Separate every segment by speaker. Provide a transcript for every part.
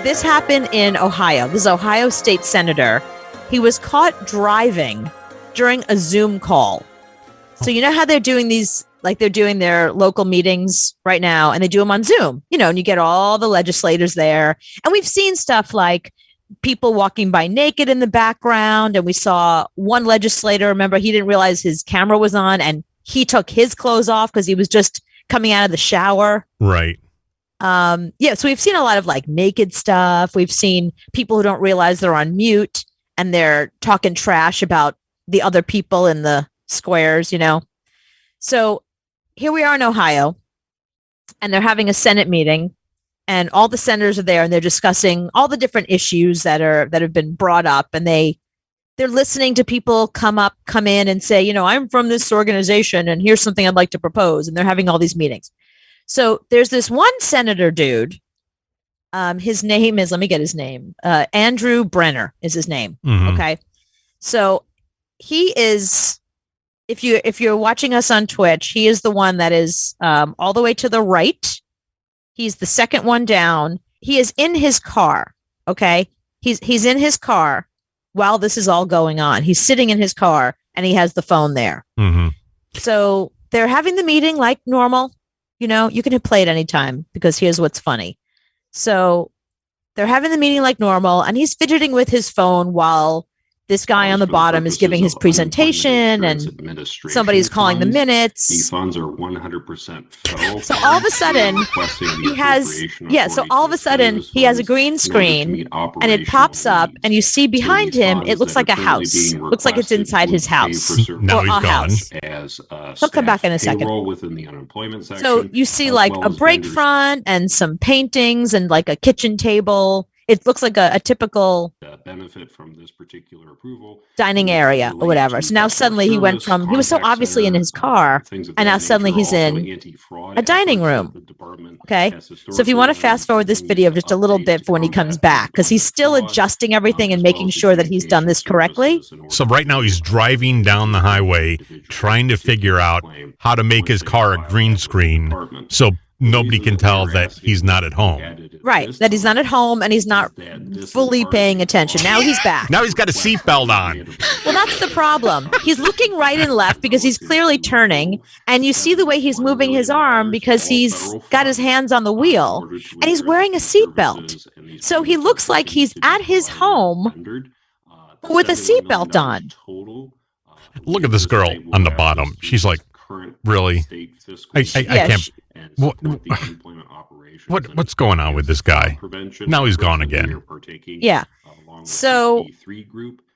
Speaker 1: This happened in Ohio. This is Ohio State Senator. He was caught driving during a Zoom call. So you know how they're doing these, like they're doing their local meetings right now, and they do them on Zoom, and you get all the legislators there. And we've seen stuff like people walking by naked in the background. And we saw one legislator, remember, he didn't realize his camera was on and he took his clothes off because he was just coming out of the shower.
Speaker 2: Right.
Speaker 1: So we've seen a lot of like naked stuff. We've seen people who don't realize they're on mute and they're talking trash about the other people in the squares, So here we are in Ohio, and they're having a Senate meeting, and all the senators are there, and they're discussing all the different issues that have been brought up, and they're listening to people come in and say, I'm from this organization, and here's something I'd like to propose, and they're having all these meetings. So there's this one senator dude. His name is, let me get his name. Andrew Brenner is his name.
Speaker 2: Mm-hmm.
Speaker 1: Okay. So he is, if you're watching us on Twitch, he is the one that is all the way to the right. He's the second one down. He is in his car. Okay. He's in his car while this is all going on. He's sitting in his car and he has the phone there.
Speaker 2: Mm-hmm.
Speaker 1: So they're having the meeting like normal. You can hit play at any time, because here's what's funny. So they're having the meeting like normal, and he's fidgeting with his phone while this guy on the bottom is giving his presentation, and somebody's calling the minutes.
Speaker 3: These funds are 100% federal.
Speaker 1: So all of a sudden, he has a green screen, and it pops up, and you see behind him, it looks like a house. Looks like it's inside his house.
Speaker 2: Now he's gone.
Speaker 1: He'll come back in a second. So you see like a break front and some paintings and like a kitchen table. It looks like a typical
Speaker 3: benefit from this particular approval
Speaker 1: dining area or whatever. So now suddenly he was so obviously in his car, and now suddenly he's in a dining room. Okay. So if you want to fast forward this video just a little bit for when he comes back, because he's still adjusting everything and making sure that he's done this correctly.
Speaker 2: So right now he's driving down the highway, trying to figure out how to make his car a green screen so nobody can tell that he's not at home.
Speaker 1: Right, that he's not at home and he's not fully paying attention. Now he's back.
Speaker 2: Now he's got a seatbelt on.
Speaker 1: Well, that's the problem. He's looking right and left because he's clearly turning, and you see the way he's moving his arm because he's got his hands on the wheel, and he's wearing a seatbelt. So he looks like he's at his home with a seatbelt on.
Speaker 2: Look at this girl on the bottom. She's like, really? I can't. What's going on with this guy? Now he's gone again.
Speaker 1: Yeah. So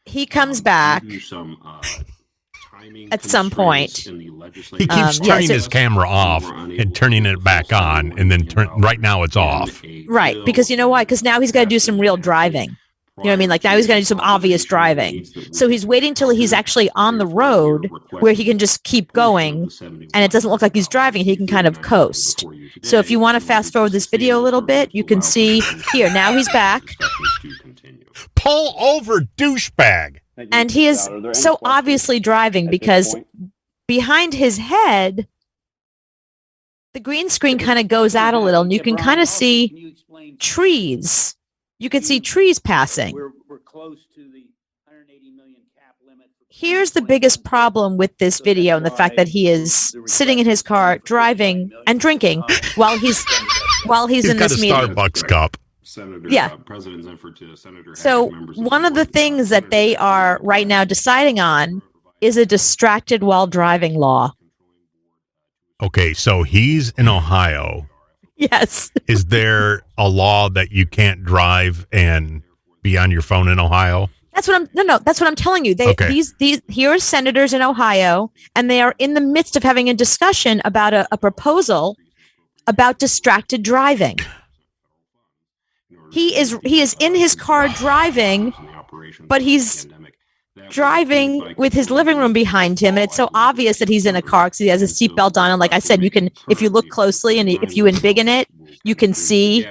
Speaker 1: he comes back at some point.
Speaker 2: He keeps turning his camera off and turning it back on, and then right now it's off.
Speaker 1: Right, because you know why? Because now he's got to do some real driving. You know what I mean? Like now he's going to do some obvious driving. So he's waiting till he's actually on the road where he can just keep going, and it doesn't look like he's driving. He can kind of coast. So if you want to fast forward this video a little bit, you can see here. Now he's back.
Speaker 2: Pull over, douchebag.
Speaker 1: And he is so obviously driving because behind his head, the green screen kind of goes out a little, and you can kind of see trees. You can see trees passing.
Speaker 4: We're close to the 180 million cap limit.
Speaker 1: Here's the biggest problem with this video, and the fact that he is sitting in his car driving and drinking while he's in this meeting.
Speaker 2: He's got a Starbucks cup.
Speaker 1: Yeah. So one of the things that they are right now deciding on is a distracted while driving law.
Speaker 2: Okay, so he's in Ohio.
Speaker 1: Yes.
Speaker 2: Is there a law that you can't drive and be on your phone in Ohio?
Speaker 1: That's what I'm telling you. These here are senators in Ohio, and they are in the midst of having a discussion about a proposal about distracted driving. He is in his car driving, but he's driving with his living room behind him, and it's so obvious that he's in a car because he has a seatbelt on. And like I said, you can, if you look closely and if you embiggen it, you can see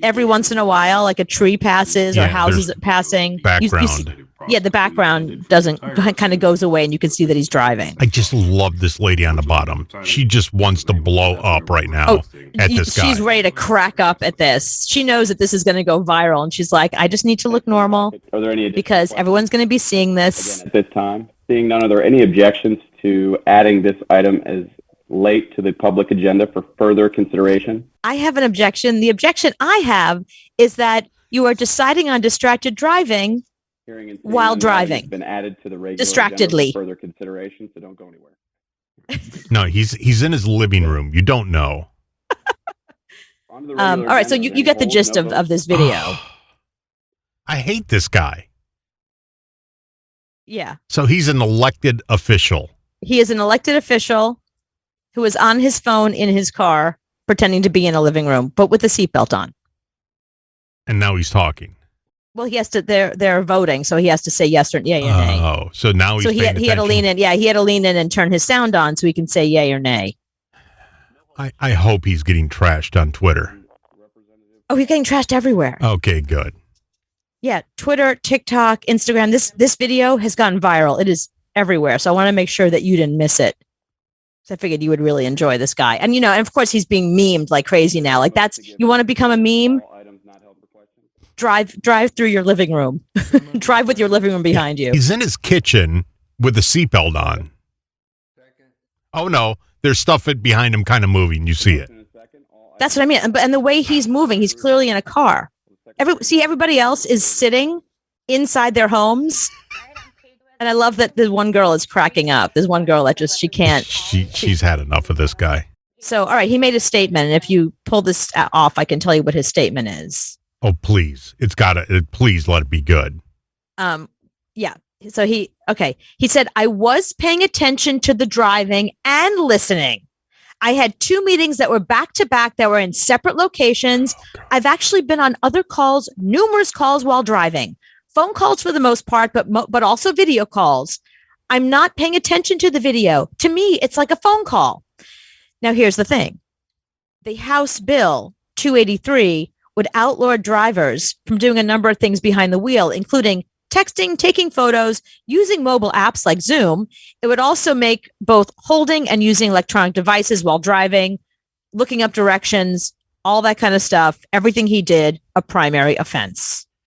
Speaker 1: every once in a while, like a tree passes or houses passing.
Speaker 2: Background.
Speaker 1: The background doesn't kind of goes away, and you can see that he's driving.
Speaker 2: I just love this lady on the bottom. She just wants to blow up right now.
Speaker 1: Oh,
Speaker 2: at this guy.
Speaker 1: She's ready to crack up at this. She knows that this is going to go viral, and she's like, I just need to look normal
Speaker 5: Are there any
Speaker 1: because everyone's going to be seeing this.
Speaker 5: Again, at this time, seeing none, are there any objections to adding this item as late to the public agenda for further consideration?
Speaker 1: I have an objection. The objection I have is that you are deciding on distracted driving
Speaker 5: Hearing and seeing
Speaker 1: while
Speaker 5: none, the item
Speaker 1: driving.
Speaker 5: has been added to the regular
Speaker 1: Distractedly.
Speaker 5: agenda for further consideration, so don't go anywhere.
Speaker 2: No, he's in his living room. You don't know.
Speaker 5: On to the regular
Speaker 1: All right, so
Speaker 5: agenda.
Speaker 1: you get the
Speaker 5: Hold,
Speaker 1: gist
Speaker 5: no
Speaker 1: of
Speaker 5: votes.
Speaker 1: this video.
Speaker 2: I hate this guy.
Speaker 1: Yeah.
Speaker 2: So he's an elected official.
Speaker 1: He is an elected official who is on his phone in his car pretending to be in a living room, but with a seatbelt on.
Speaker 2: And now he's talking.
Speaker 1: Well, he has to. They're voting, so he has to say yes or yay or nay.
Speaker 2: Oh, so now he's
Speaker 1: So he had to lean in. Yeah, he had to lean in and turn his sound on so he can say yay or nay.
Speaker 2: I hope he's getting trashed on Twitter.
Speaker 1: Oh, he's getting trashed everywhere.
Speaker 2: Okay, good.
Speaker 1: Yeah, Twitter, TikTok, Instagram. This video has gone viral. It is everywhere. So I want to make sure that you didn't miss it. So I figured you would really enjoy this guy. And and of course he's being memed like crazy now. Like you want to become a meme?
Speaker 5: All items not held for questions.
Speaker 1: Drive through your living room. Drive with your living room behind you.
Speaker 2: He's in his kitchen with the seatbelt on. Oh no, there's stuff behind him kind of moving. You see it.
Speaker 5: In a second, all
Speaker 1: That's what I mean. And the way he's moving, he's clearly in a car. Everybody else is sitting inside their homes. And I love that the one girl is cracking up. There's one girl that she can't.
Speaker 2: She's had enough of this guy.
Speaker 1: So, all right, he made a statement. And if you pull this off, I can tell you what his statement is.
Speaker 2: Oh, please. Please let it be good.
Speaker 1: Yeah. So he said, I was paying attention to the driving and listening. I had 2 meetings that were back to back that were in separate locations. I've actually been on other calls, numerous calls while driving. Phone calls for the most part, but also video calls. I'm not paying attention to the video. To me, it's like a phone call. Now, here's the thing. The House Bill 283 would outlaw drivers from doing a number of things behind the wheel, including texting, taking photos, using mobile apps like Zoom. It would also make both holding and using electronic devices while driving, looking up directions, all that kind of stuff, everything he did, a primary offense.